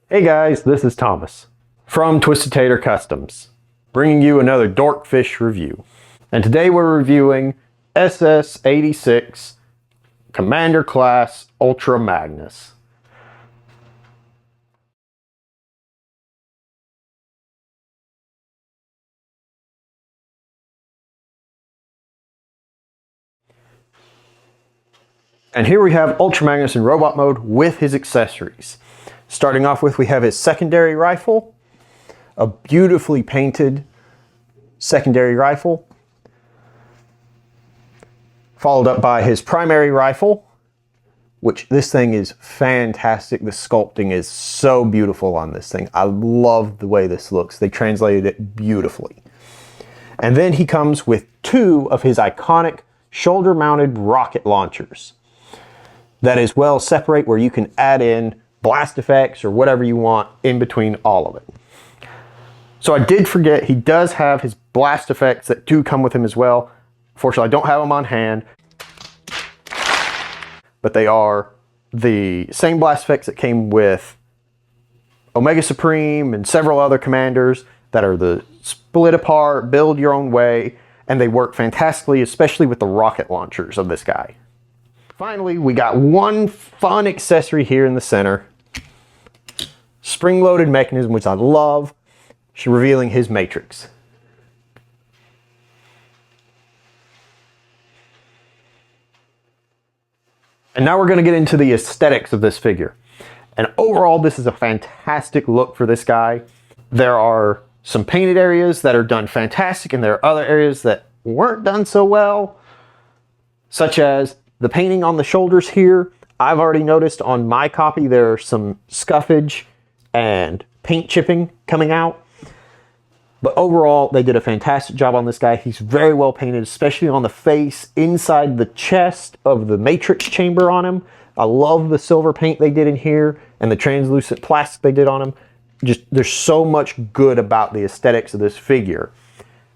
Hey guys, this is Thomas from Twisted Tater Customs, bringing you another Dorkfish review. And today we're reviewing SS86 Commander Class Ultra Magnus. And here we have Ultra Magnus in robot mode with his accessories. Starting off with, we have his secondary rifle, a beautifully painted secondary rifle, followed up by his primary rifle, which this thing is fantastic. The sculpting is so beautiful on this thing. I love the way this looks. They translated it beautifully. And then he comes with two of his iconic shoulder-mounted rocket launchers that is well separate, where you can add in blast effects or whatever you want in between all of it. So I did forget, he does have his blast effects that do come with him as well. Fortunately, I don't have them on hand, but they are the same blast effects that came with Omega Supreme and several other commanders that are the split apart, build your own way, and they work fantastically, especially with the rocket launchers of this guy. Finally, we got one fun accessory here in the center. Spring-loaded mechanism, which I love, revealing his matrix. And now we're going to get into the aesthetics of this figure. And overall, this is a fantastic look for this guy. There are some painted areas that are done fantastic, and there are other areas that weren't done so well, such as the painting on the shoulders here. I've already noticed on my copy there's some scuffage and paint chipping coming out. But overall, they did a fantastic job on this guy. He's very well painted, especially on the face, inside the chest of the matrix chamber on him. I love the silver paint they did in here and the translucent plastic they did on him. Just, there's so much good about the aesthetics of this figure.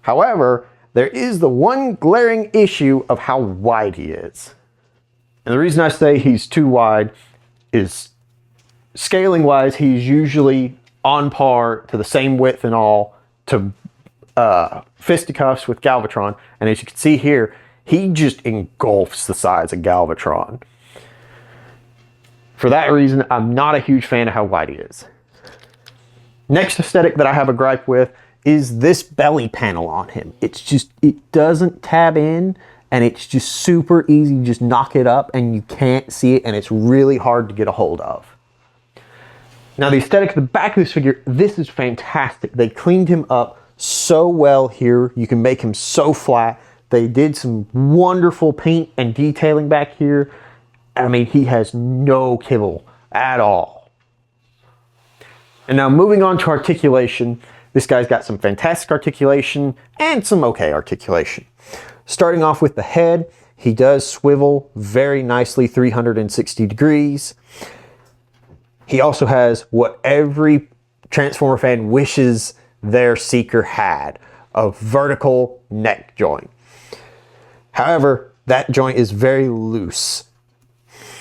However, there is the one glaring issue of how wide he is. And the reason I say he's too wide is, scaling wise, he's usually on par to the same width and all to fisticuffs with Galvatron. And as you can see here, he just engulfs the size of Galvatron. For that reason, I'm not a huge fan of how wide he is. Next aesthetic that I have a gripe with is this belly panel on him. It's just, it doesn't tab in, and it's just super easy to just knock it up and you can't see it, and it's really hard to get a hold of. Now the aesthetic of the back of this figure, this is fantastic. They cleaned him up so well here. You can make him so flat. They did some wonderful paint and detailing back here. I mean, he has no kibble at all. And now moving on to articulation, this guy's got some fantastic articulation and some okay articulation. Starting off with the head, he does swivel very nicely 360 degrees. He also has what every Transformer fan wishes their Seeker had, a vertical neck joint. However, that joint is very loose,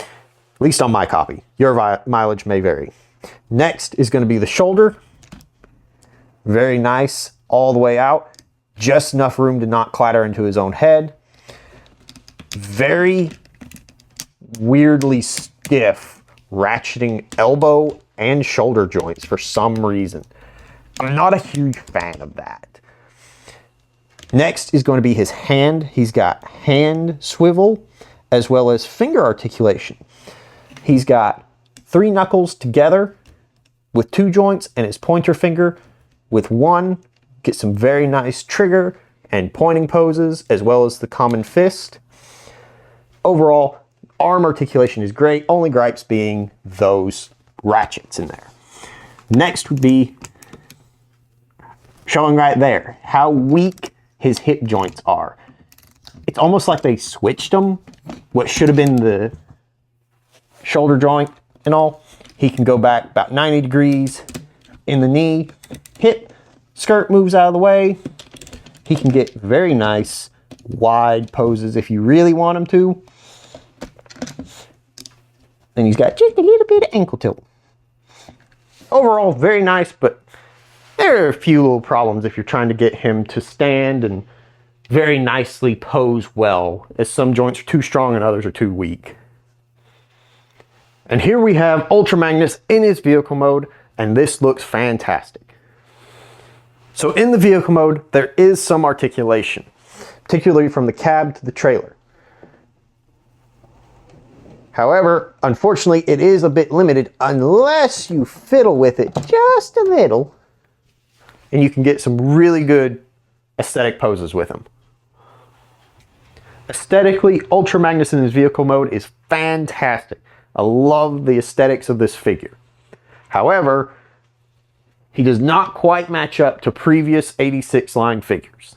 at least on my copy. Your mileage may vary. Next is going to be the shoulder. Very nice all the way out. Just enough room to not clatter into his own head. Very weirdly stiff ratcheting elbow and shoulder joints for some reason. I'm not a huge fan of that. Next is going to be his hand. He's got hand swivel as well as finger articulation. He's got 3 knuckles together with 2 joints, and his pointer finger with 1. Get some very nice trigger and pointing poses, as well as the common fist. Overall, arm articulation is great, only gripes being those ratchets in there. Next would be showing right there how weak his hip joints are. It's almost like they switched them. What should have been the shoulder joint and all, he can go back about 90 degrees in the knee. Hip skirt moves out of the way. He can get very nice wide poses if you really want him to. And he's got just a little bit of ankle tilt. overall very nice, but there are a few little problems if you're trying to get him to stand and very nicely pose well, as some joints are too strong and others are too weak. And here we have Ultra Magnus in his vehicle mode, and this looks fantastic. So in the vehicle mode, there is some articulation, particularly from the cab to the trailer. However, unfortunately, it is a bit limited unless you fiddle with it just a little, and you can get some really good aesthetic poses with him. Aesthetically, Ultra Magnus in his vehicle mode is fantastic. I love the aesthetics of this figure. However, he does not quite match up to previous 86 line figures.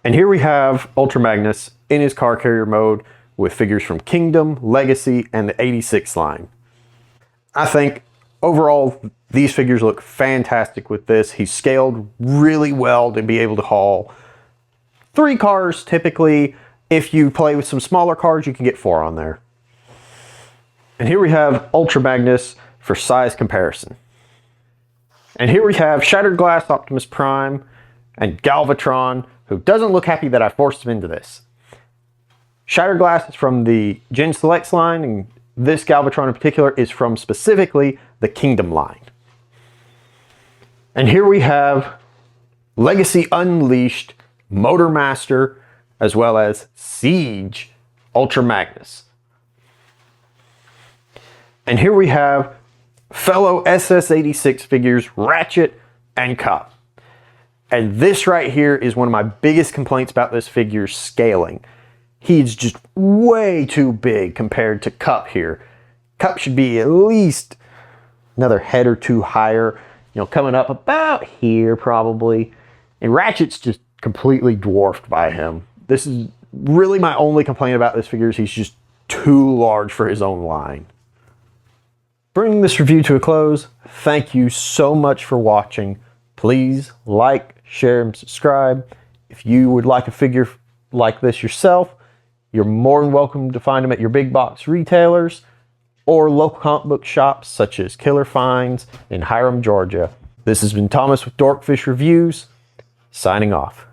And here we have Ultra Magnus in his car carrier mode with figures from Kingdom, Legacy, and the 86 line. I think overall these figures look fantastic with this. He's scaled really well to be able to haul 3 cars typically. If you play with some smaller cars, you can get 4 on there. And here we have Ultra Magnus for size comparison. And here we have Shattered Glass Optimus Prime and Galvatron, who doesn't look happy that I forced him into this. Shattered Glass is from the Gen Selects line, and this Galvatron in particular is from specifically the Kingdom line. And here we have Legacy Unleashed, Motor Master, as well as Siege Ultra Magnus. And here we have fellow SS86 figures Ratchet and Cup. And this right here is one of my biggest complaints about this figure's scaling. He's just way too big compared to Cup here. Cup should be at least another head or 2 higher, you know, coming up about here probably. And Ratchet's just completely dwarfed by him. This is really my only complaint about this figure, is he's just too large for his own line. Bringing this review to a close, thank you so much for watching. Please like, share, and subscribe. If you would like a figure like this yourself, you're more than welcome to find them at your big box retailers or local comic book shops such as Killer Finds in Hiram, Georgia. This has been Thomas with Dorkfish Reviews, signing off.